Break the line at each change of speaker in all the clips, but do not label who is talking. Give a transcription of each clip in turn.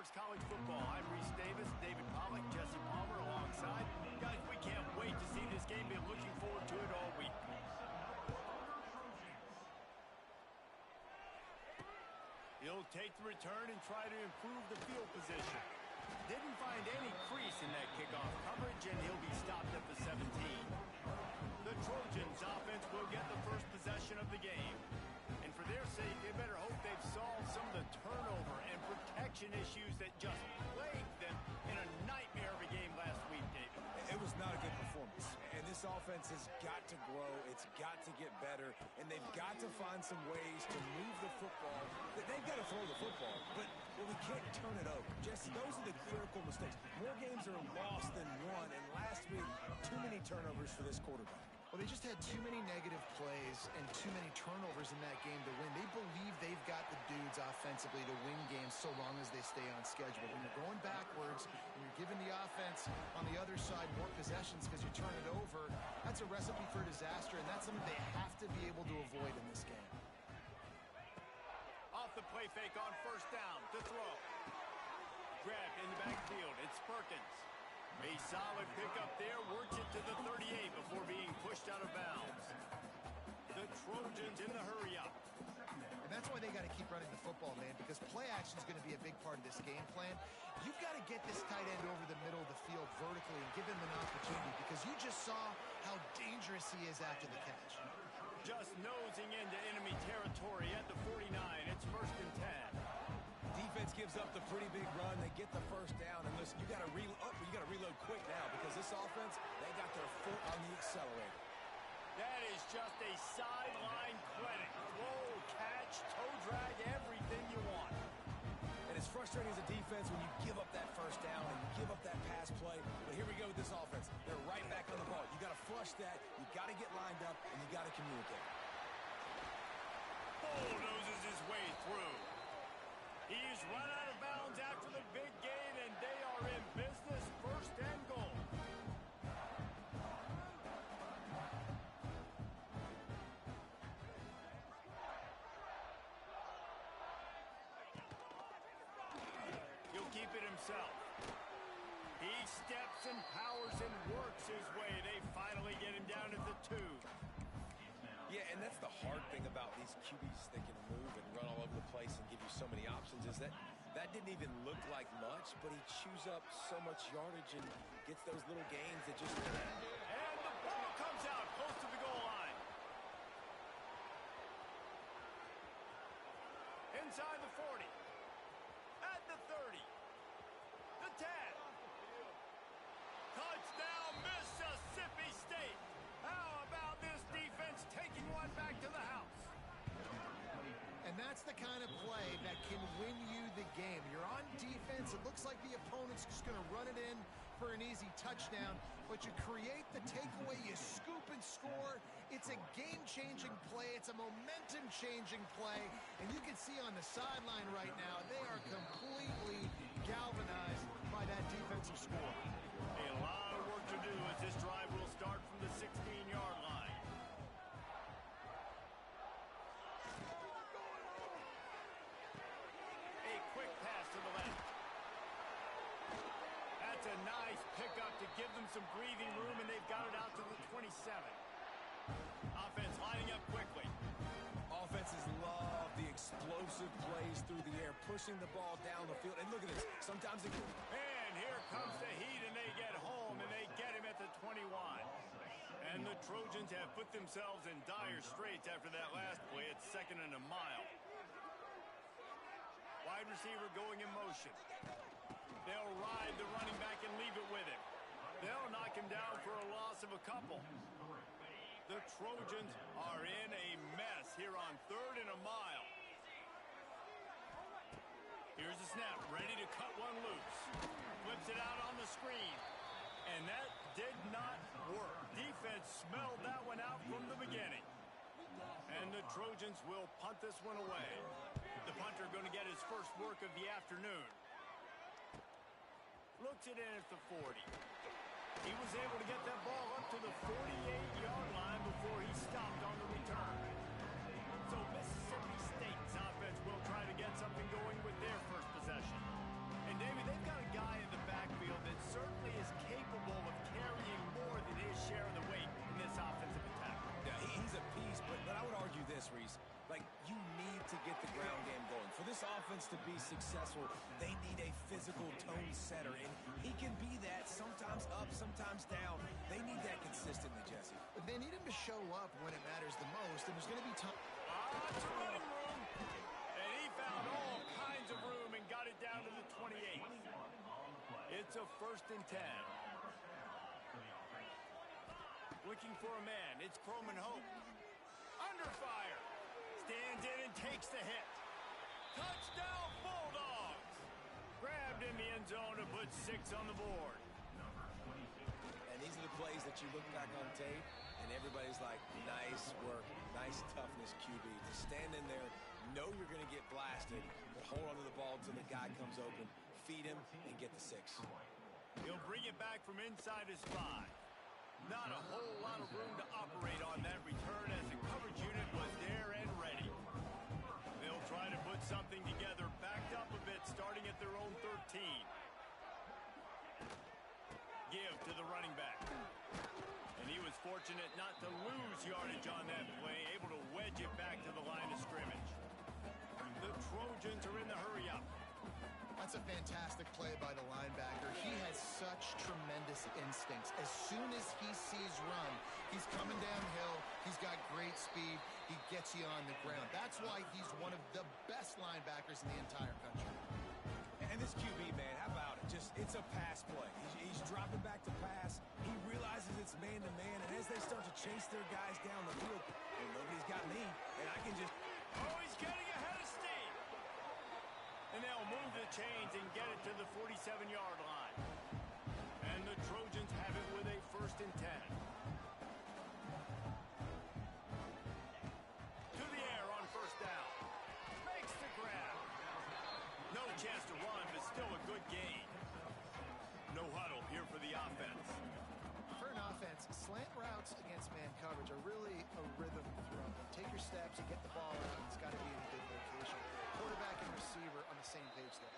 Sports College Football. I'm Reese Davis, David Pollack, Jesse Palmer alongside. Guys, we can't wait to see this game. Been looking forward to it all week. He'll take the return and try to improve the field position. Didn't find any crease in that kickoff coverage, and he'll be stopped at the 17. The Trojans offense will get the first possession of the game. And for their sake, they better hope they've solved some of the turnover and protection issues that just plagued them in a nightmare of a game last week, David.
It was not a good performance. And this offense has got to grow. It's got to get better. And they've got to find some ways to move the football. They've got to throw the football, but we can't turn it over. Just those are the critical mistakes. More games are lost than won. And last week, too many turnovers for this quarterback.
Well, they just had too many negative plays and too many turnovers in that game to win. They believe they've got the dudes offensively to win games so long as they stay on schedule. When you're going backwards and you're giving the offense on the other side more possessions because you turn it over, that's a recipe for disaster, and that's something they have to be able to avoid in this game.
Off the play fake on first down. To throw. Grabbed in the backfield. It's Perkins. A solid pickup there, works it to the 38 before being pushed out of bounds. The Trojans in the hurry-up.
And that's why they got to keep running the football, man, because play action is going to be a big part of this game plan. You've got to get this tight end over the middle of the field vertically and give him an opportunity, because you just saw how dangerous he is after the catch.
Just nosing into enemy territory at the 49. It's 1st and 10.
Defense gives up the pretty big run. They get the first down. And listen, you got to reload quick now, because this offense, they got their foot on the accelerator.
That is just a sideline clinic. Throw, catch, toe drag, everything you want.
And it's frustrating as a defense when you give up that first down and you give up that pass play. But here we go with this offense. They're right back on the ball. You got to flush that. You got to get lined up, and you got to communicate.
Bulldozes his way through. He's run out of bounds after the big gain, and they are in business. 1st and goal. He'll keep it himself. He steps and powers and works his way. They finally get him down at the 2.
Yeah, and that's the hard thing about these QBs that can move and run all over the place and give you so many options, is that didn't even look like much, but he chews up so much yardage and gets those little gains that just...
And the ball comes out close to the goal line. Inside the 40. At the 30. The 10. Touchdown, Mississippi State. How about this defense taking one back to the house?
And that's the kind of play that can win you the game. You're on defense. It looks like the opponent's just going to run it in for an easy touchdown, but you create the takeaway, you scoop and score. It's a game-changing play. It's a momentum-changing play. And you can see on the sideline right now, they are completely galvanized by that defensive score.
A lot of work to do as this drive will start from the 16-yard line. A quick pass to the left. That's a nice pickup to give them some breathing room, and they've got it out to the 27. Offense lining up quickly.
Offenses love the explosive plays through the air, pushing the ball down the field. And look at this. Sometimes it can...
And here comes the heat, and they get home, and they get him at the 21. And the Trojans have put themselves in dire straits after that last play. It's 2nd and a mile. Wide receiver going in motion. They'll ride the running back and leave it with him. They'll knock him down for a loss of a couple. The Trojans are in a mess here on 3rd and a mile. Here's the snap, ready to cut one loose. Flips it out on the screen. And that did not work. Defense smelled that one out from the beginning. And the Trojans will punt this one away. The punter going to get his first work of the afternoon. Looks it in at the 40. He was able to get that ball up to the 48-yard line before he stopped on the return. So Mississippi State's offense will try to get something going with their first possession. And, David, they've got a guy in the backfield that certainly is capable of carrying more than his share of the weight in this offensive attack.
Yeah, he's a piece, but I would argue this, Reese. Like, you need to get the ground game going. For this offense to be successful, they need a physical tone setter, and he can be that, sometimes up, sometimes down. They need that consistently, Jesse.
But they need him to show up when it matters the most, and there's going to be time.
It's running room, and he found all kinds of room and got it down to the 28. It's a 1st and 10. Looking for a man. It's Croman Hope. Under fire. Stands in and takes the hit. Touchdown, Bulldogs. Grabbed in the end zone to put 6 on the board.
And these are the plays that you look back on tape, and everybody's like, nice work, nice toughness, QB. To stand in there, know you're going to get blasted, but hold on to the ball until the guy comes open, feed him, and get the 6.
He'll bring it back from inside his 5. Not a whole lot of room to operate on that return as the coverage unit was there and ready. They'll try to put something together, backed up a bit, starting at their own 13. Give to the running back. And he was fortunate not to lose yardage on that play, able to wedge it back to the line of scrimmage. The Trojans are in the hurry-up.
That's a fantastic play by the linebacker. He has such tremendous instincts. As soon as he sees run, he's coming downhill. He's got great speed. He gets you on the ground. That's why he's one of the best linebackers in the entire country.
And this QB, man, how about it? It's a pass play. He's dropping back to pass. He realizes it's man-to-man, and as they start to chase their guys down the field, well, nobody's got me, and I can just...
Oh, he's getting ahead of steam. And they'll move the chains and get it to the 47-yard line. And the Trojans have it with a 1st and 10. To the air on 1st down. Makes the grab. No chance to run, but still a good gain. No huddle here for the offense.
For an offense, slant routes against man coverage are really a rhythm throw. Take your steps and get the ball out. It's got to be in a good location. Quarterback and receiver on the same page there.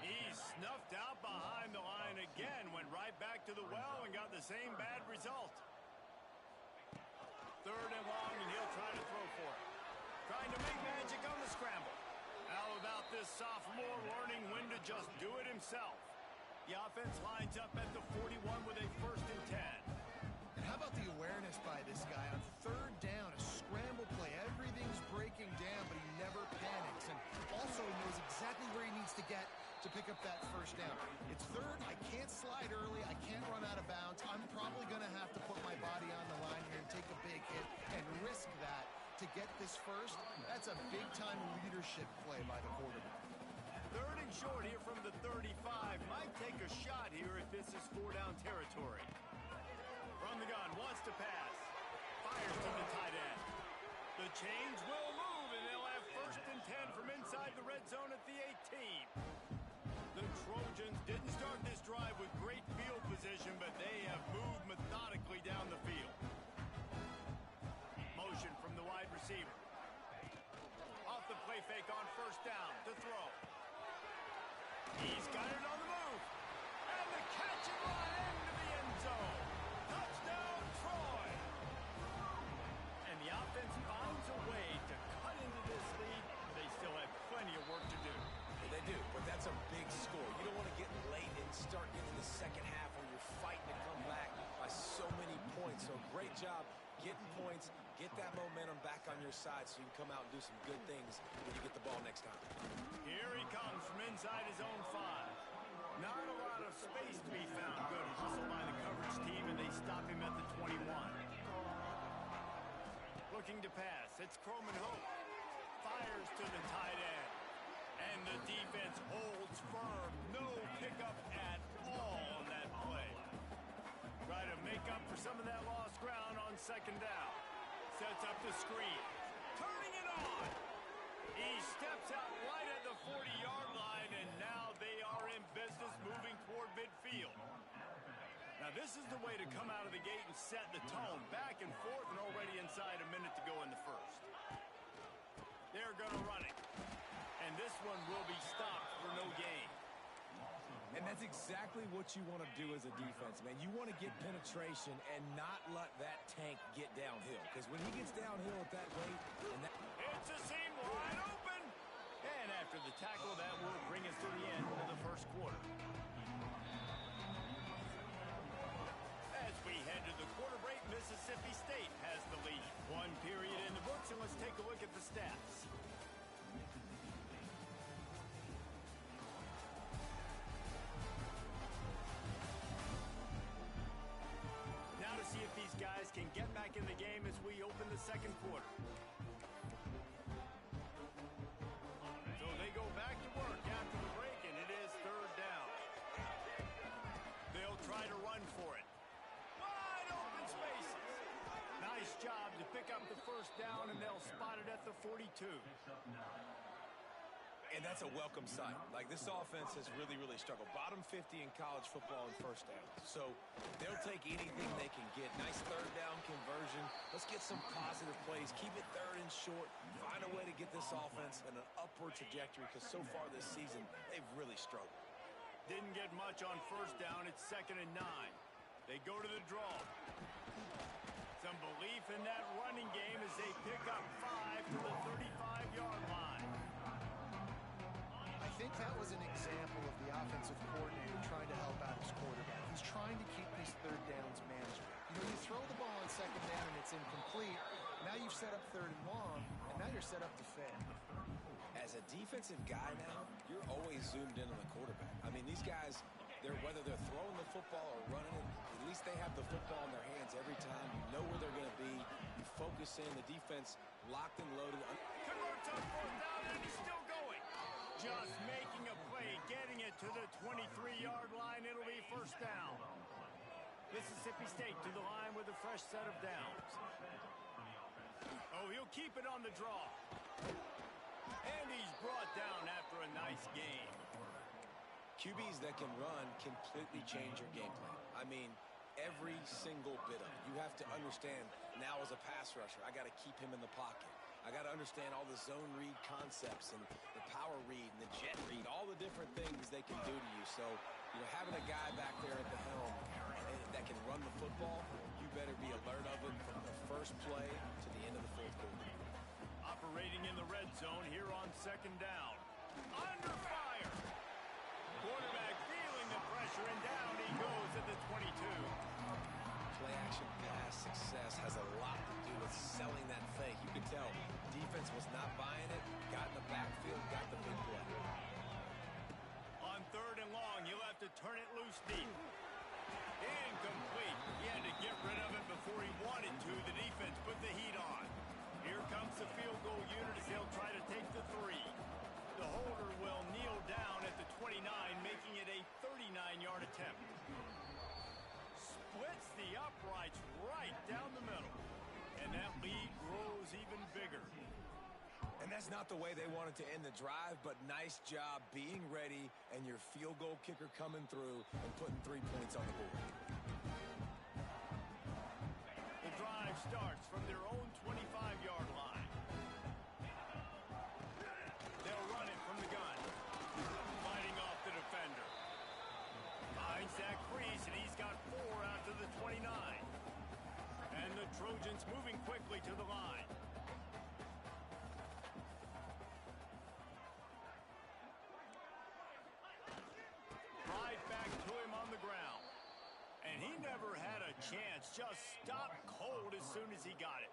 He's snuffed out behind the line again, went right back to the well and got the same bad result. 3rd and long, and he'll try to throw for it. Trying to make magic on the scramble. How about this sophomore learning when to just do it himself? The offense lines up at the 41 with a 1st and 10.
And how about the awareness by this guy on 3rd down, a scramble play. Everything's breaking down, but he never panics. And also knows exactly where he needs to get to pick up that 1st down. It's 3rd. I can't slide early. I can't run out of bounds. I'm probably going to have to put my body on the line here and take a big hit and risk that to get this 1st. That's a big-time leadership play by the quarterback.
3rd and short here from the 35. Might take a shot here if this is 4-down territory. From the gun, wants to pass. Fires to the tight end. The chains will move, and they'll have 1st and 10 from inside the red zone at the 18. The Trojans didn't start this drive with great field position, but they have moved methodically down the field. Motion from the wide receiver. Off the play fake on 1st down to throw. He's got it on the move. And the catch and run into the end zone. Touchdown, Troy. And the offense finds a way to cut into this lead. They still have plenty of work to do.
Yeah, they do, but that's a big score. You don't want to get late and start getting the second half where you're fighting to come back by so many points. So great job getting points, get that momentum back on your side so you can come out and do some good things when you get the ball next time.
Here he comes from inside his own 5. Not a lot of space to be found. Good hustle by the coverage team, and they stop him at the 21. Looking to pass. It's Croman Hope. Fires to the tight end. And the defense holds firm. No pickup at all on that play. Try to make up for some of that lost ground on 2nd down. Sets up the screen. Turning it on. He steps out right at the 40-yard line, and now they are in business moving toward midfield. Now, this is the way to come out of the gate and set the tone. Back and forth and already inside a minute to go in the 1st. They're going to run it. And this one will be stopped for no gain.
And that's exactly what you want to do as a defense, man. You want to get penetration and not let that tank get downhill. Because when he gets downhill at that rate, and that...
It's a seam wide open. And after the tackle, that will bring us to the end of the first quarter. As we head to the quarter break, Mississippi State has the lead. One period in the books, and let's take a look at the stats. Now to see if these guys can get back in the game as we open the second quarter. So they go back to work after the break, and it is third down. They'll try to run for it. Wide open spaces. Nice job to pick up the first down, and they'll spot it at the 42.
And that's a welcome sight. Like, this offense has really, really struggled. Bottom 50 in college football in first downs. So they'll take anything they can get. Nice third down conversion. Let's get some positive plays. Keep it third and short. Find a way to get this offense in an upward trajectory, because so far this season, they've really struggled.
Didn't get much on first down. It's 2nd and 9. They go to the draw. Some belief in that running game as they pick up 5 to the 35-yard line.
I think that was an example of the offensive coordinator trying to help out his quarterback. He's trying to keep these third downs manageable. You know, you throw the ball on 2nd down and it's incomplete. Now you've set up 3rd and long, and now you're set up to fail.
As a defensive guy now, you're always zoomed in on the quarterback. I mean, these guys, whether they're throwing the football or running it, at least they have the football in their hands every time. You know where they're going to be. You focus in. The defense locked and loaded.
Converts on 4th down, and he's still going. Just making a play, getting it to the 23-yard line. It'll be first down. Mississippi State to the line with a fresh set of downs. Oh, he'll keep it on the draw. And he's brought down after a nice game.
QBs that can run completely change your game plan. I mean, every single bit of it. You have to understand, now as a pass rusher, I got to keep him in the pocket. I got to understand all the zone read concepts and the power read and the jet read, all the different things they can do to you. So, you know, having a guy back there at the helm that can run the football, you better be alert of it from the first play to the end of the fourth quarter.
Operating in the red zone here on 2nd down. Under fire. Quarterback feeling the pressure, and down he goes at the 22.
Play action pass success has a lot to do with selling that fake. You can tell defense was not buying it, got in the backfield, got the big play.
On 3rd and long, you'll have to turn it loose deep. Incomplete. He had to get rid of it before he wanted to. The defense put the heat on. Here comes the field goal unit as they'll try to take the 3. The holder will kneel down at the 29, making it a 39-yard attempt. Splits the uprights right down the middle. And that lead grows even bigger.
And that's not the way they wanted to end the drive, but nice job being ready and your field goal kicker coming through and putting 3 points on the board.
The drive starts from their own 25-yard line. They'll run it from the gun. Fighting off the defender. Finds that crease, and he's got 4 out to the 29. And the Trojans moving quickly to the line. Right back to him on the ground. And he never had a chance. Just stopped cold as soon as he got it.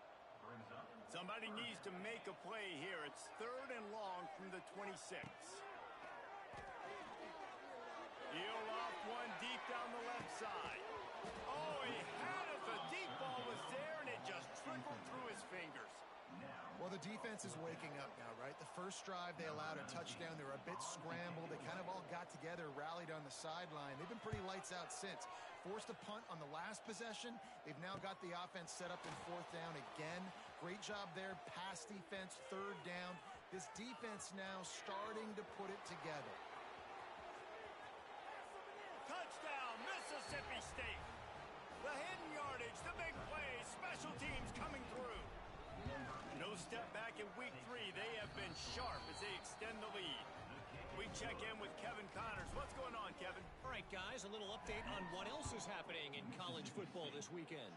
Somebody needs to make a play here. It's 3rd and long from the 26. He'll off one deep down the left side. Oh, he had it. The deep ball was there, and it just trickled through his fingers.
Well, the defense is waking up now, right? The first drive, they allowed a touchdown. They were a bit scrambled. They kind of all got together, rallied on the sideline. They've been pretty lights out since. Forced a punt on the last possession. They've now got the offense set up in 4th down again. Great job there. Pass defense, 3rd down. This defense now starting to put it together.
Touchdown, Mississippi State. The hidden yardage, the big plays, special teams coming through. No step back in week 3. They have been sharp as they extend the lead. We check in with Kevin Connors. What's going on, Kevin?
right, guys, a little update on what else is happening in college football this weekend.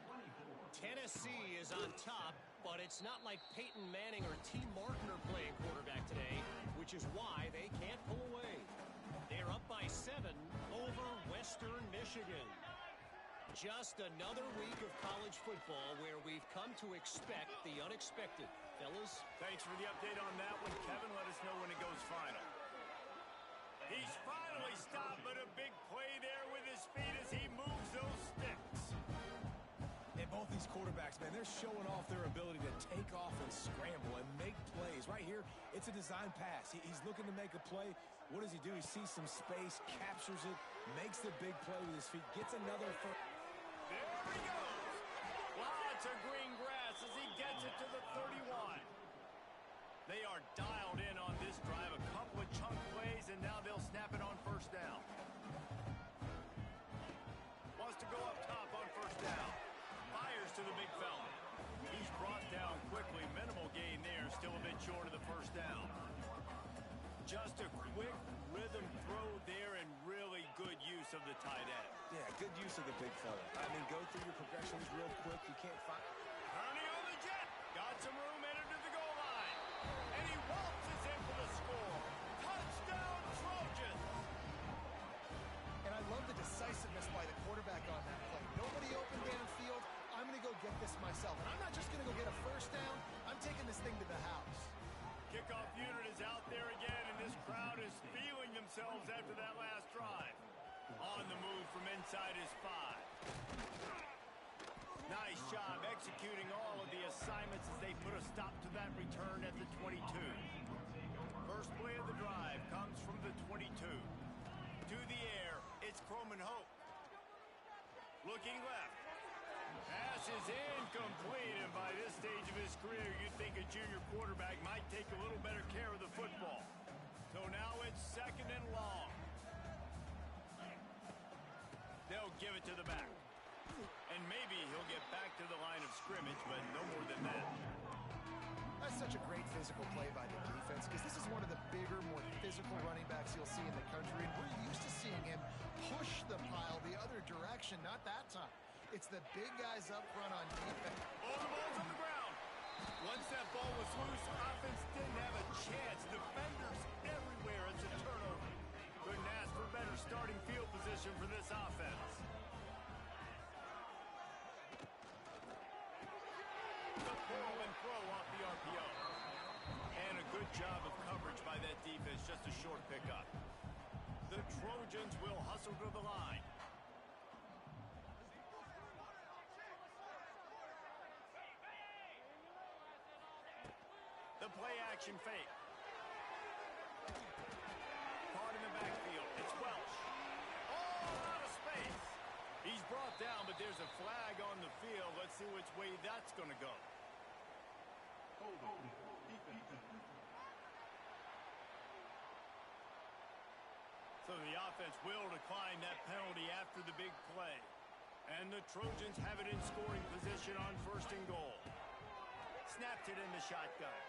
Tennessee is on top, but it's not like Peyton Manning or T. Martin are playing quarterback today, which is why they can't pull away. They're up by 7 over Western Michigan. Just another week of college football where we've come to expect the unexpected. Fellas?
Thanks for the update on that one, Kevin. Let us know when it goes final. He's finally stopped, but a big play there with his feet as he moves those sticks.
And both these quarterbacks, man, they're showing off their ability to take off and scramble and make plays. Right here, it's a design pass. He's looking to make a play. What does he do? He sees some space, captures it, makes the big play with his feet, gets another first.
There he goes. Lots of green grass as he gets it to the 31. They are dialed in on this drive. A couple of chunk plays, and now they'll snap it on first down. Wants to go up top on first down. Fires to the big fella. He's brought down quickly. Minimal gain there. Still a bit short of the first down. Just a quick rhythm throw there and really good use of the tight end.
Yeah, good use of the big fella. I mean, go through your progressions real quick. You can't find...
Turning on the jet. Got some room, entered to the goal line. And he waltzes in for the score. Touchdown, Trojans.
And I love the decisiveness by the quarterback on that play. Nobody open downfield. I'm going to go get this myself. And I'm not just going to go get a first down. I'm taking this thing to the house.
Kickoff unit is out there again, and this crowd is feeling themselves after that last drive. On the move from inside his 5. Nice job executing all of the assignments as they put a stop to that return at the 22. First play of the drive comes from the 22. To the air, it's Croman Hope. Looking left. Pass is incomplete, and by this stage of his career, you'd think a junior quarterback might take a little better care of the football. So now it's second and long. They'll give it to the back. And maybe he'll get back to the line of scrimmage, but no more than that.
That's such a great physical play by the defense because this is one of the bigger, more physical running backs you'll see in the country, and we're used to seeing him push the pile the other direction, not that time. It's the big guys up front on defense.
Oh, the ball's on the ground. Once that ball was loose, offense didn't have a chance. Defenders everywhere. It's a turnover. Couldn't ask for better starting field position for this offense. The pull and throw off the RPO. And a good job of coverage by that defense. Just a short pickup. The Trojans will hustle to the line. The play-action fake. Caught in the backfield. It's Welch. All out of space. He's brought down, but there's a flag on the field. Let's see which way that's going to go. So the offense will decline that penalty after the big play. And the Trojans have it in scoring position on first and goal. Snapped it in the shotgun.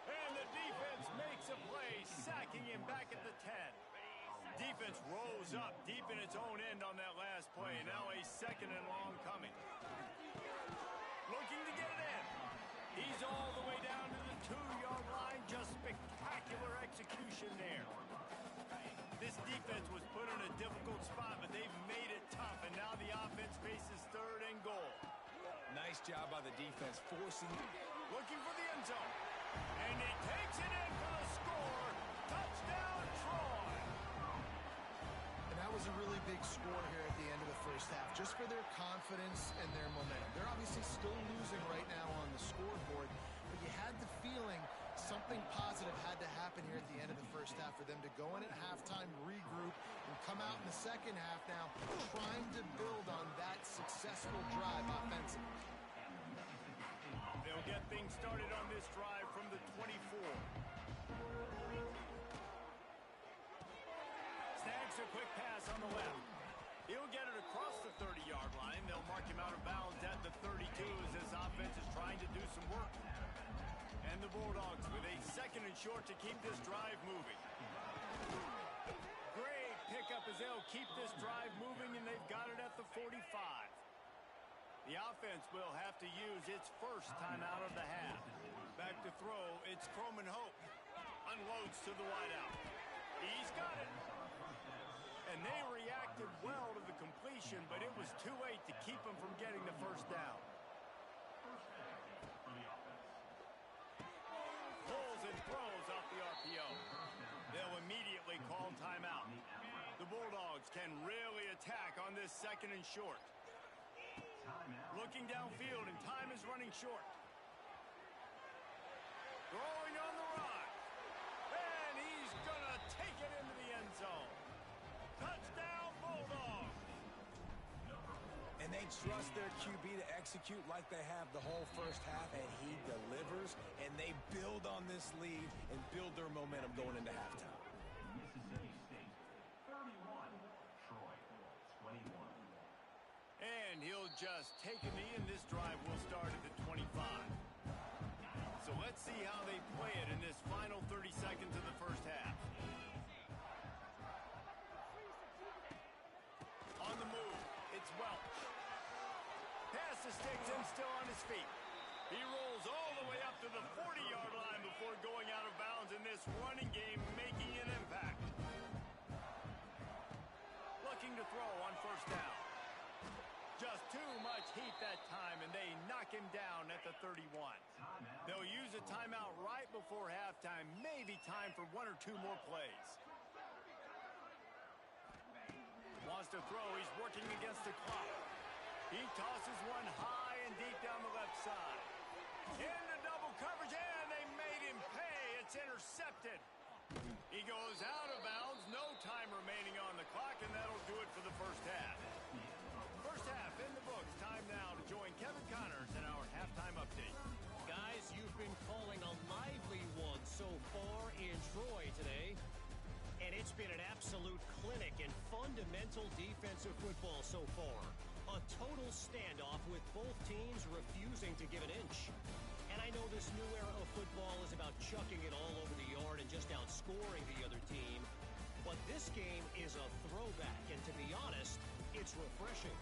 And the defense makes a play, sacking him back at the 10. Defense rolls up deep in its own end on that last play. Now a second and long coming. Looking to get it in. He's all the way down to the 2-yard line. Just spectacular execution there. This defense was put in a difficult spot, but they've made it tough. And now the offense faces third and goal.
Nice job by the defense, forcing...
Looking for the end zone. And he takes it in for the score. Touchdown, Troy.
And that was a really big score here at the end of the first half, just for their confidence and their momentum. They're obviously still losing right now on the scoreboard, but you had the feeling something positive had to happen here at the end of the first half for them to go in at halftime, regroup, and come out in the second half now trying to build on that successful drive offensively.
They'll get things started on this drive from the 24. Snags a quick pass on the left. He'll get it across the 30-yard line. They'll mark him out of bounds at the 32 as this offense is trying to do some work. And the Bulldogs with a second and short to keep this drive moving. Great pickup up as they'll keep this drive moving, and they've got it at the 45. The offense will have to use its first timeout of the half. Back to throw, it's Croman Hope. Unloads to the wideout. He's got it. And they reacted well to the completion, but it was too late to keep them from getting the first down. Pulls and throws off the RPO. They'll immediately call timeout. The Bulldogs can really attack on this second and short. Looking downfield, and time is running short. Throwing on the run. And he's going to take it into the end zone. Touchdown, Bulldogs.
And they trust their QB to execute like they have the whole first half, and he delivers, and they build on this lead and build their momentum going into halftime.
Mississippi State 31, Troy 21.
And he'll just take a knee, and this drive will start at the 25. So let's see how they play it in this final 30 seconds of the first half. On the move, it's Welch. Pass to sticks and still on his feet. He rolls all the way up to the 40-yard line before going out of bounds in this running game, making an impact. Looking to throw on first down. Just too much heat that time, and they knock him down at the 31. They'll use a timeout right before halftime. Maybe time for one or two more plays. Wants to throw. He's working against the clock. He tosses one high and deep down the left side. Into double coverage, and they made him pay. It's intercepted. He goes out of bounds. No time remaining on the clock, and that'll do it for the first half. First half in the books. Time now to join Kevin Connors in our halftime update.
Guys, you've been calling a lively one so far in Troy today. And it's been an absolute clinic in fundamental defensive football so far. A total standoff with both teams refusing to give an inch. And I know this new era of football is about chucking it all over the yard and just outscoring the other team. But this game is a throwback, and to be honest, it's refreshing.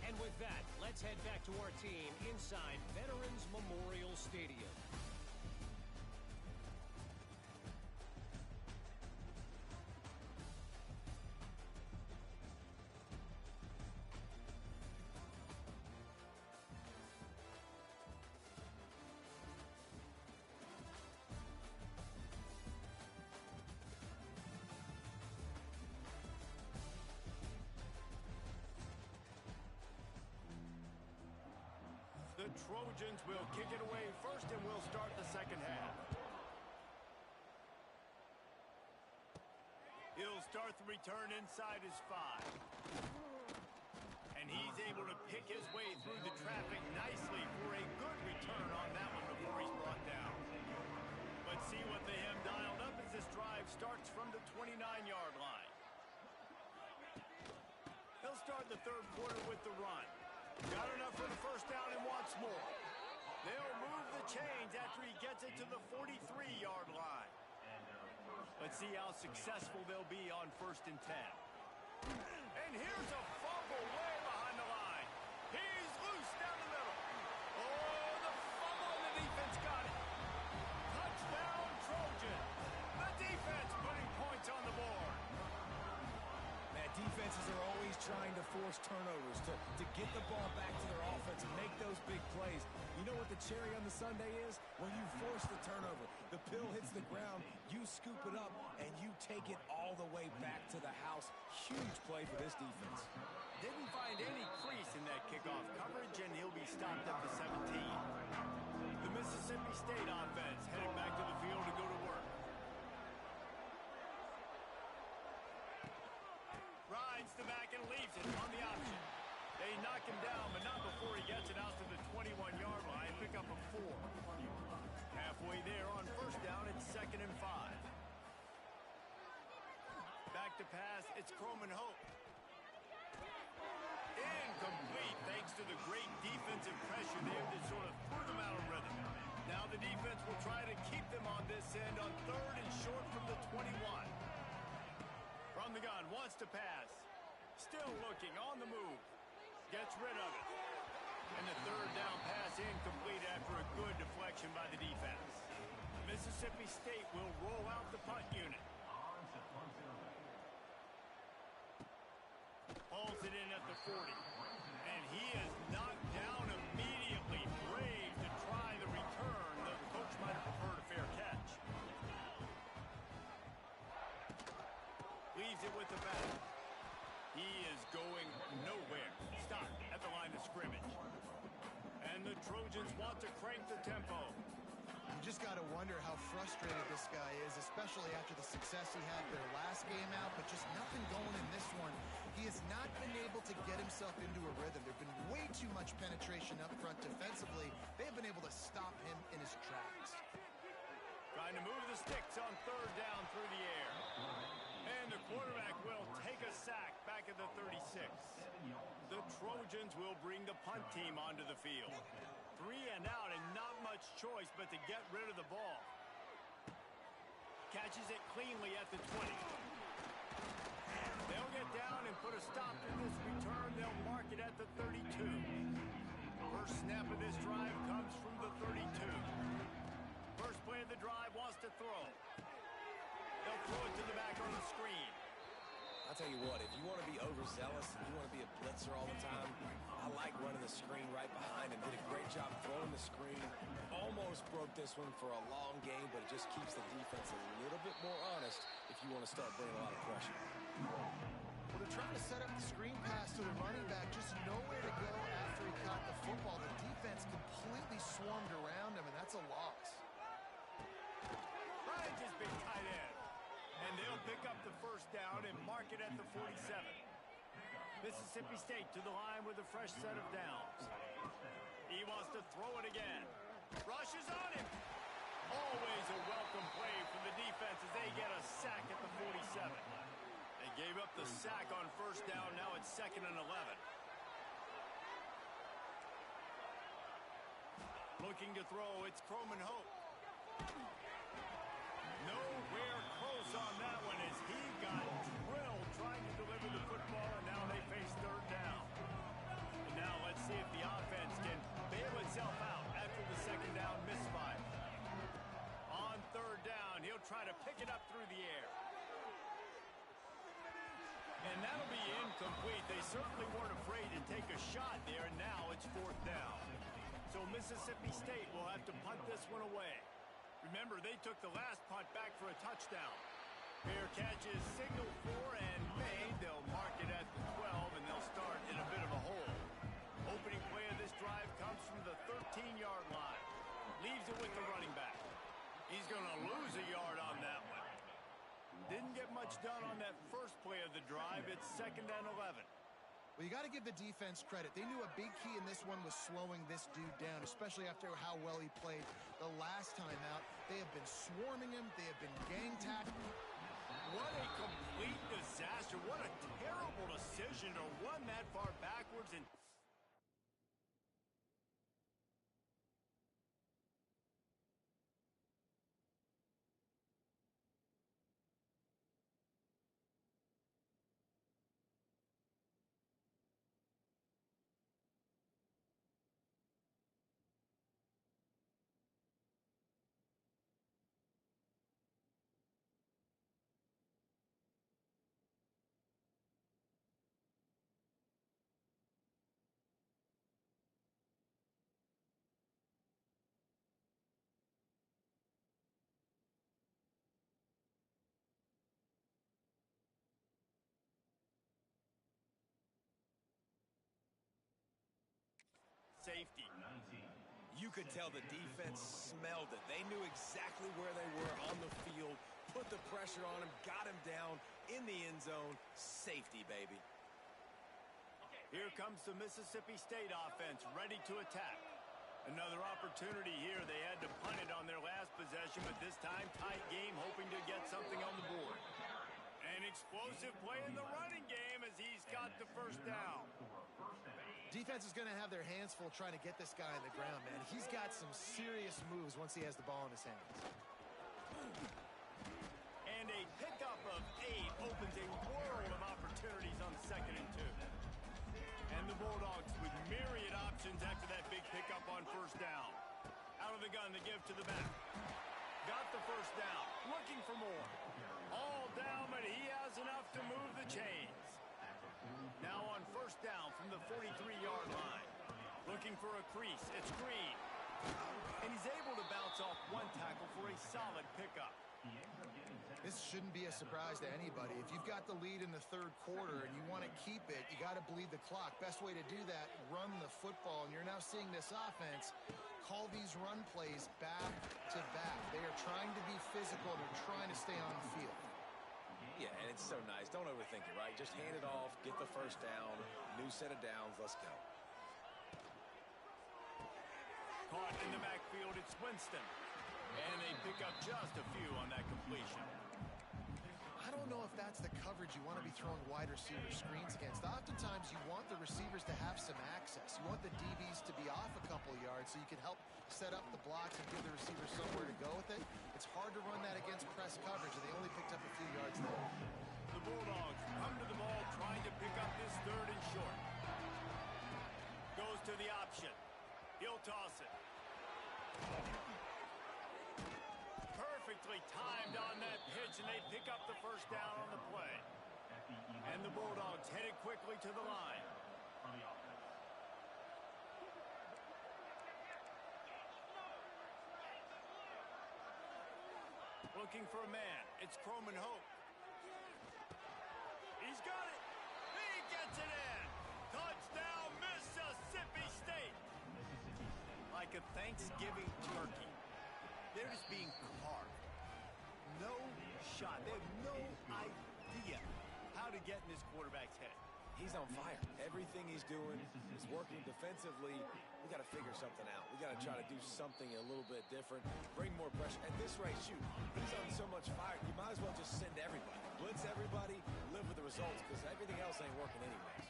And with that, let's head back to our team inside Veterans Memorial Stadium.
The Trojans will kick it away first, and we'll start the second half. He'll start the return inside his 5. And he's able to pick his way through the traffic nicely for a good return on that one before he's brought down. But see what they have dialed up as this drive starts from the 29-yard line. He'll start the third quarter with the run. Got enough for the first down and wants more. They'll move the chains after he gets it to the 43-yard line. Let's see how successful they'll be on 1st and 10. And here's a fumble way behind the line. He's loose down the middle. Oh, the fumble, and the defense got it. Touchdown, Trojan. The defense putting points on the board.
Defenses are always trying to force turnovers to get the ball back to their offense and make those big plays. You know what the cherry on the sundae is? When you force the turnover, the pill hits the ground, you scoop it up, and you take it all the way back to the house. Huge play for this defense.
Didn't find any crease in that kickoff coverage, and he'll be stopped at the 17. The Mississippi State offense headed back to the field to go to work. Rides the back and leaves it on the option. They knock him down, but not before he gets it out to the 21-yard line. Pick up a 4. Halfway there on first down, it's 2nd and 5. Back to pass, it's Croman Hope. Incomplete, thanks to the great defensive pressure there that sort of threw them out of rhythm. Now the defense will try to keep them on this end on 3rd and short from the 21. From the gun, wants to pass. Still looking, on the move. Gets rid of it. And the third down pass incomplete after a good deflection by the defense. Mississippi State will roll out the punt unit. Hauls it in at the 40. And he is knocked down immediately. Brave to try the return. The coach might have preferred a fair catch. Leaves it with the back. He is going nowhere. Stop at the line of scrimmage. And the Trojans want to crank the tempo.
You just got to wonder how frustrated this guy is, especially after the success he had their last game out, but just nothing going in this one. He has not been able to get himself into a rhythm. There's been way too much penetration up front defensively. They have been able to stop him in his tracks.
Trying to move the sticks on third down through the air. And the quarterback will take a sack back at the 36. The Trojans will bring the punt team onto the field. 3 and out and not much choice but to get rid of the ball. Catches it cleanly at the 20. They'll get down and put a stop to this return. They'll mark it at the 32. First snap of this drive comes from the 32. First play of the drive wants to throw. They'll throw it to the back on the screen.
I'll tell you what, if you want to be overzealous and you want to be a blitzer all the time, I like running the screen right behind him. Did a great job throwing the screen. Almost broke this one for a long game, but it just keeps the defense a little bit more honest if you want to start bringing a lot of pressure.
Well, they're trying to set up the screen pass to the running back, just nowhere to go after he caught the football. The defense completely swarmed around him, and that's a loss.
Bryant is big tight end. And they'll pick up the first down and mark it at the 47. Mississippi State to the line with a fresh set of downs. He wants to throw it again. Rushes on him. Always a welcome play for the defense as they get a sack at the 47. They gave up the sack on first down. Now it's 2nd and 11. Looking to throw, it's Croman Hope. Nowhere close on that one as he got drilled trying to deliver the football, and now they face third down. And now let's see if the offense can bail itself out after the second down misfire. On third down, he'll try to pick it up through the air. And that'll be incomplete. They certainly weren't afraid to take a shot there, and now it's 4th down. So Mississippi State will have to punt this one away. Remember, they took the last punt back for a touchdown. Fair catch is signaled for and made. They'll mark it at the 12, and they'll start in a bit of a hole. Opening play of this drive comes from the 13-yard line. Leaves it with the running back. He's going to lose a yard on that one. Didn't get much done on that first play of the drive. It's 2nd and 11.
Well, you got to give the defense credit. They knew a big key in this one was slowing this dude down, especially after how well he played the last time out. They have been swarming him. They have been gang tackling.
What a complete disaster. What a terrible decision to run that far backwards and... Safety.
You could tell the defense smelled it. They knew exactly where they were on the field, put the pressure on him, got him down in the end zone. Safety, baby.
Here comes the Mississippi State offense ready to attack. Another opportunity here. They had to punt it on their last possession, but this time tight game, hoping to get something on the board. An explosive play in the running game as he's got the first down.
Defense is going to have their hands full trying to get this guy on the ground, man. He's got some serious moves once he has the ball in his hands.
And a pickup of 8 opens a world of opportunities on 2nd and 2. And the Bulldogs with myriad options after that big pickup on 1st down. Out of the gun to give to the back. Got the 1st down. Looking for more. All down, but he has enough to move the chains. Now on 1st down from the 43-yard line. Looking for a crease. It's Green. And he's able to bounce off one tackle for a solid pickup.
This shouldn't be a surprise to anybody. If you've got the lead in the 3rd quarter and you want to keep it, you got to bleed the clock. Best way to do that, run the football. And you're now seeing this offense call these run plays back to back. They are trying to be physical. They're trying to stay on the field.
Yeah, and it's so nice. Don't overthink it, right? Just hand it off, get the 1st down, new set of downs, let's go.
Caught in the backfield, it's Winston. And they pick up just a few on that completion.
I don't know if that's the coverage you want to be throwing wide receiver screens against. Oftentimes, you want the receivers to have some access. You want the DBs to be off a couple of yards so you can help set up the blocks and give the receiver somewhere to go with it. It's hard to run that against press coverage, and they only picked up a few yards there.
The Bulldogs come to the ball trying to pick up this 3rd and short. Goes to the option. He'll toss it. Perfectly timed on that pitch, and they pick up the 1st down on the play. And the Bulldogs headed quickly to the line. Looking for a man. It's Croman Hope. He's got it. He gets it in. Touchdown, Mississippi State. Like a Thanksgiving turkey. They're just being carved. No shot. They have no idea how to get in this quarterback's head.
He's on fire. Everything he's doing is working defensively. We got to figure something out. We got to try to do something a little bit different. Bring more pressure. At this rate, shoot, he's on so much fire. You might as well just send everybody. Blitz everybody, live with the results, because everything else ain't working anyways.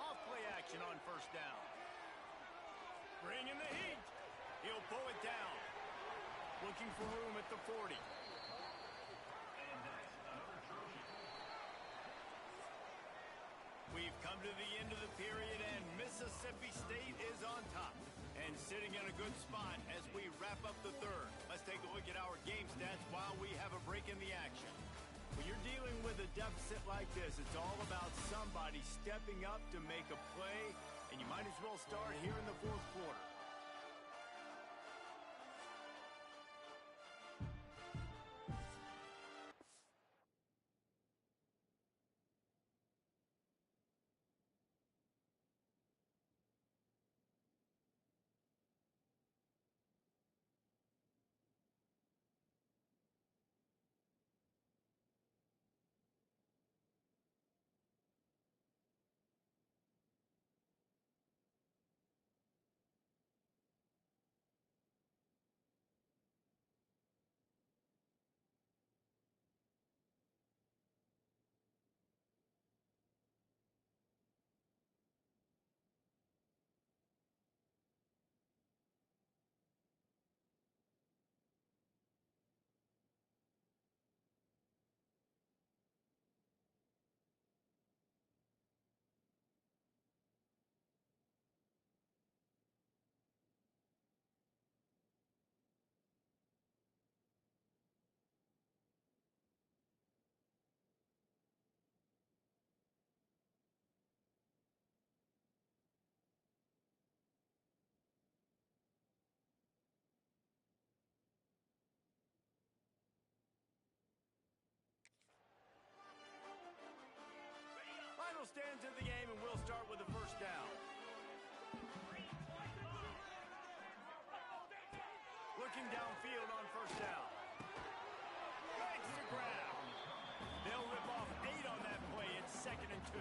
Off play action on 1st down. Bring in the heat. He'll pull it down. Looking for room at the 40. We've come to the end of the period, and Mississippi State is on top and sitting in a good spot as we wrap up the 3rd. Let's take a look at our game stats while we have a break in the action. When you're dealing with a deficit like this, it's all about somebody stepping up to make a play, and you might as well start here in the 4th quarter. Final stands of the game, and we'll start with the 1st down. Looking downfield on 1st down. Makes the grab. They'll rip off 8 on that play. It's 2nd and 2.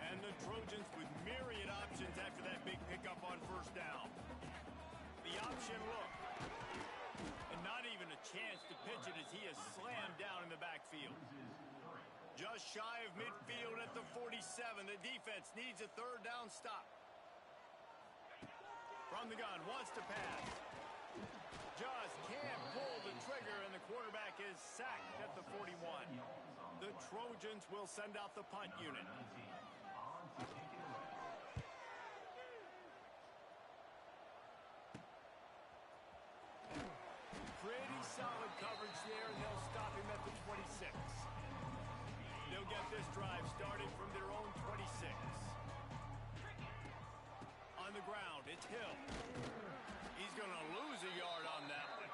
And the Trojans with myriad options after that big pickup on 1st down. The option look. And not even a chance to pitch it as he is slammed down in the backfield. Just shy of midfield at the 47. The defense needs a 3rd down stop. From the gun, wants to pass. Just can't pull the trigger, and the quarterback is sacked at the 41. The Trojans will send out the punt unit. Pretty solid coverage there, and they'll stop him at the 26. They'll get this drive started from their own 26. On the ground, it's Hill. He's going to lose a yard on that one.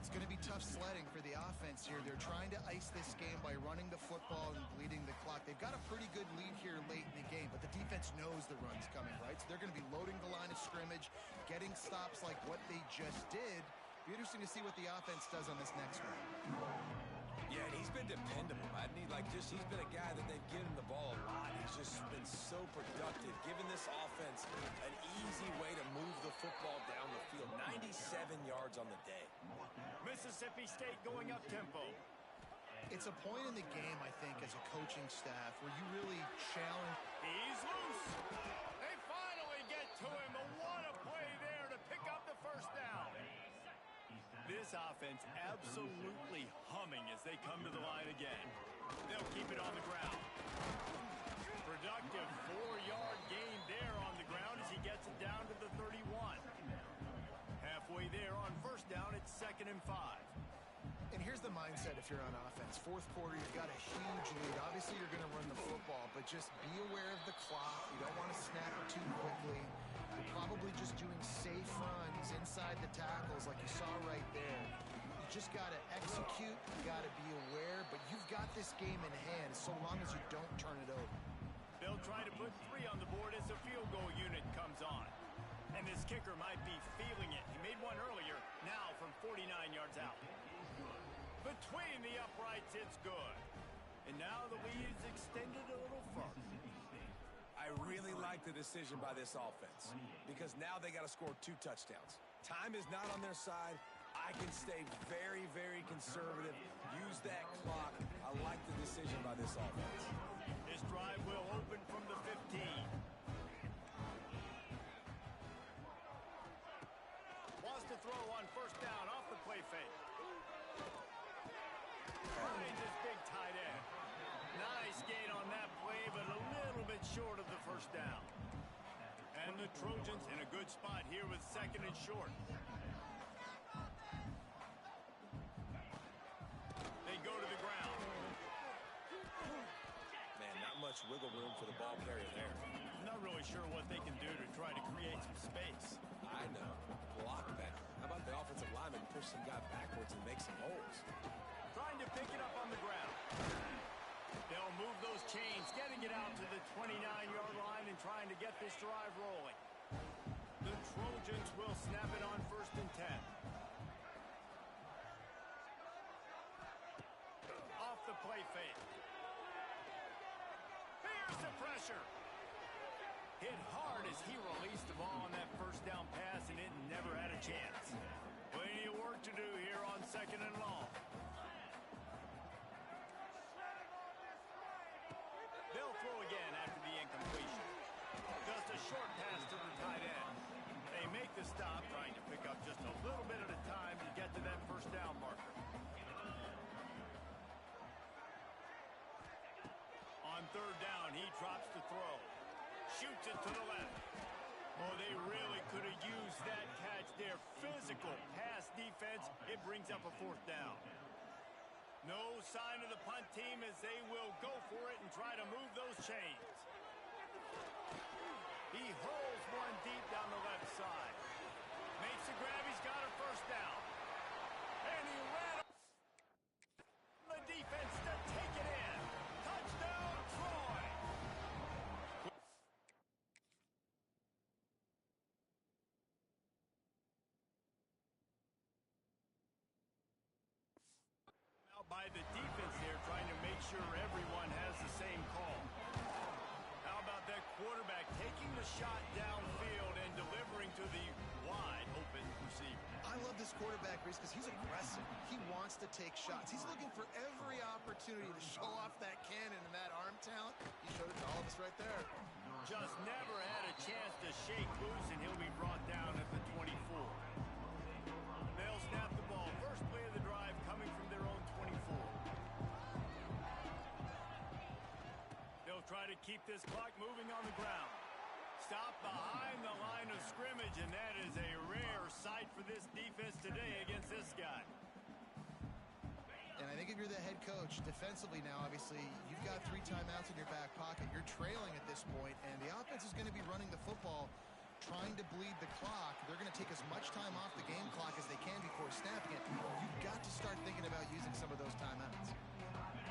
It's going to be tough sledding for the offense here. They're trying to ice this game by running the football and bleeding the clock. They've got a pretty good lead here late in the game, but the defense knows the run's coming, right? So they're going to be loading the line of scrimmage, getting stops like what they just did. Be interesting to see what the offense does on this next one.
Yeah, and he's been dependable, hasn't he? He's been a guy that they've given the ball a lot. He's just been so productive, giving this offense an easy way to move the football down the field. 97 yards on the day.
Mississippi State going up tempo.
It's a point in the game, I think, as a coaching staff where you really challenge.
He's loose. They finally get to him, but what a play there to pick up the first down. This offense absolutely humming as they come to the line again. They'll keep it on the ground. Productive 4-yard gain there on the ground as he gets it down to the 31. Halfway there on first down, it's 2nd and 5.
And here's the mindset if you're on offense. Fourth quarter, you've got a huge lead. Obviously, you're going to run the football, but just be aware of the clock. You don't want to snap it too quickly. You're probably just doing safe runs inside the tackles like you saw right there. You just got to execute. You got to be aware, but you've got this game in hand so long as you don't turn it over.
They'll try to put 3 on the board as the field goal unit comes on. And this kicker might be feeling it. He made one earlier, now from 49 yards out. Between the uprights, it's good. And now the lead is extended a little further.
I really like the decision by this offense because now they got to score 2 touchdowns. Time is not on their side. I can stay very, very conservative. Use that clock. I like the decision by this offense.
This drive will open from the 15. Wants to throw on first down off the play fake. Finds his big tight end. Nice gain on that play, but a little bit short of the first down. And the Trojans in a good spot here with 2nd and short. They go to the ground.
Man, not much wiggle room for the ball carrier there.
Not really sure what they can do to try to create some space.
I know. Block better. How about the offensive lineman push some guy backwards and make some holes?
Trying to pick it up on the ground. They'll move those chains, getting it out to the 29-yard line and trying to get this drive rolling. The Trojans will snap it on 1st and 10. Off the play fake. Here's the pressure. Hit hard as he released the ball on that first down pass, and it never had a chance. Plenty of work to do here on 2nd and long. They'll throw again after the incompletion. Just a short pass to the tight end. They make the stop, trying to pick up just a little bit at a time to get to that first down marker. On 3rd down, he drops to throw. Shoots it to the left. Oh, they really could have used that catch there. Physical pass defense. It brings up a 4th down. No sign of the punt team as they will go for it and try to move those chains. He hurls one deep down the left side. Makes the grab. He's got a first down. And he ran the defense to take it in. Touchdown, Troy. By the defense there, trying to make sure everyone has the same call. How about that quarterback taking the shot downfield and delivering to the wide open receiver?
I love this quarterback, Reese, because he's aggressive. He wants to take shots. He's looking for every opportunity to show off that cannon and that arm talent. He showed it to all of us right there.
Just never had a chance to shake loose, and he'll be brought down at the 24. try to keep this clock moving on the ground. Stop behind the line of scrimmage, and that is a rare sight for this defense today against this guy.
And I think if you're the head coach, defensively now, obviously, you've got 3 timeouts in your back pocket. You're trailing at this point, and the offense is going to be running the football, trying to bleed the clock. They're going to take as much time off the game clock as they can before snapping it. You've got to start thinking about using some of those timeouts.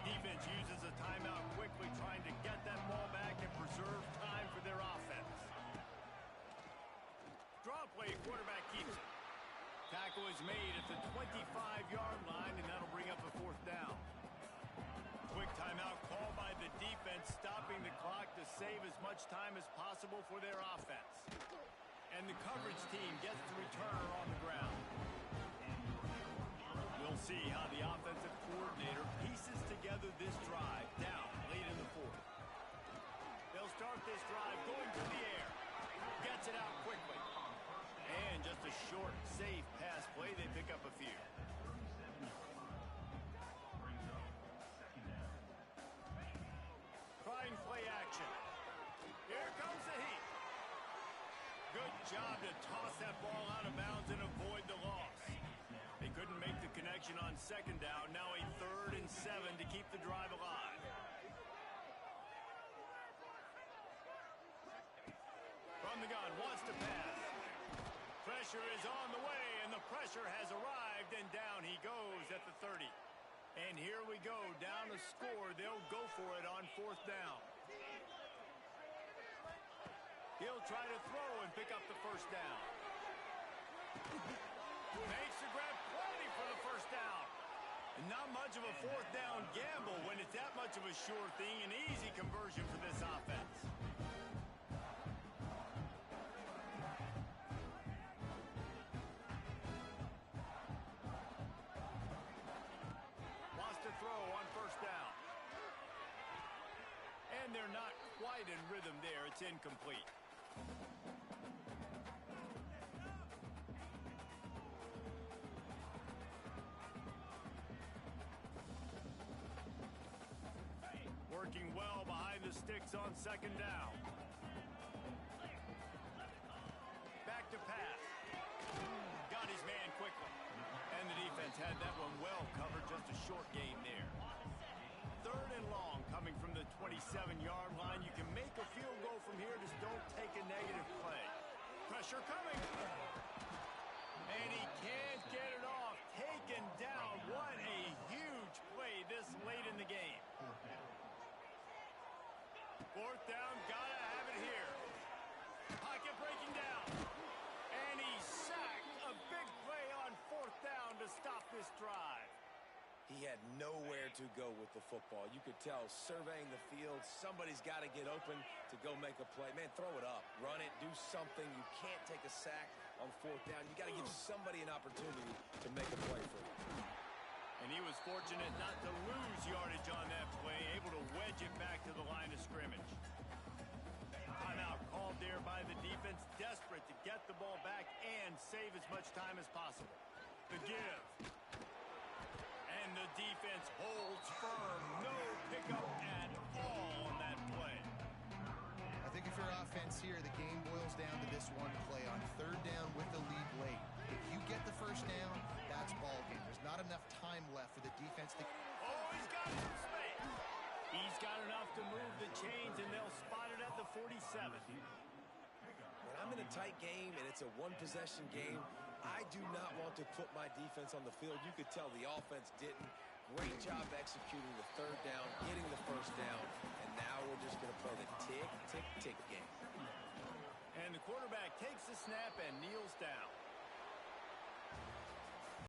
Defense uses a timeout quickly, trying to get that ball back and preserve time for their offense. Draw play, quarterback keeps it. Tackle is made at the 25-yard line, and that'll bring up a 4th down. Quick timeout called by the defense, stopping the clock to save as much time as possible for their offense. And the coverage team gets the returner on the ground. We'll see how the offensive coordinator pieces together this drive down late in the 4th. They'll start this drive going through the air. Gets it out quickly. And just a short, safe pass play. They pick up a few. Trying play action. Here comes the heat. Good job to toss that ball out of bounds and avoid the loss. They couldn't make the connection on 2nd down. Now a 3rd and 7 to keep the drive alive. From the gun, wants to pass. Pressure is on the way, and the pressure has arrived, and down he goes at the 30. And here we go, down a score. They'll go for it on 4th down. He'll try to throw and pick up the 1st down. Makes the grab, plenty for the 1st down. And not much of a 4th down gamble when it's that much of a sure thing. An easy conversion for this offense. Wants to throw on 1st down. And they're not quite in rhythm there. It's incomplete. Working well behind the sticks on 2nd down. Back to pass. Got his man quickly. And the defense had that one well covered. Just a short gain there. 3rd and long coming from the 27-yard line. You can make a field goal from here. Just don't take a negative play. Pressure coming. And he can't get it off. Taken down. What a huge play this late in the game. 4th down, gotta have it here. Pocket breaking down. And he sacked. A big play on 4th down to stop this drive.
He had nowhere to go with the football. You could tell, surveying the field, somebody's got to get open to go make a play. Man, throw it up. Run it. Do something. You can't take a sack on 4th down. You got to give somebody an opportunity to make a play for you.
And he was fortunate not to lose yardage on that play, able to wedge it back to the line of scrimmage. Timeout called there by the defense, desperate to get the ball back and save as much time as possible. The give. And the defense holds firm. No pickup at all on that play.
I think if you're offense here, the game boils down to this one play on 3rd down with the lead late. If you get the 1st down, that's ball game. There's not enough time left for the defense to...
Oh, he's got some space. He's got enough to move the chains, and they'll spot it at the 47.
When I'm in a tight game and it's a one-possession game, I do not want to put my defense on the field. You could tell the offense didn't. Great job executing the 3rd down, getting the 1st down, and now we're just going to play the tick, tick, tick game.
And the quarterback takes the snap and kneels down.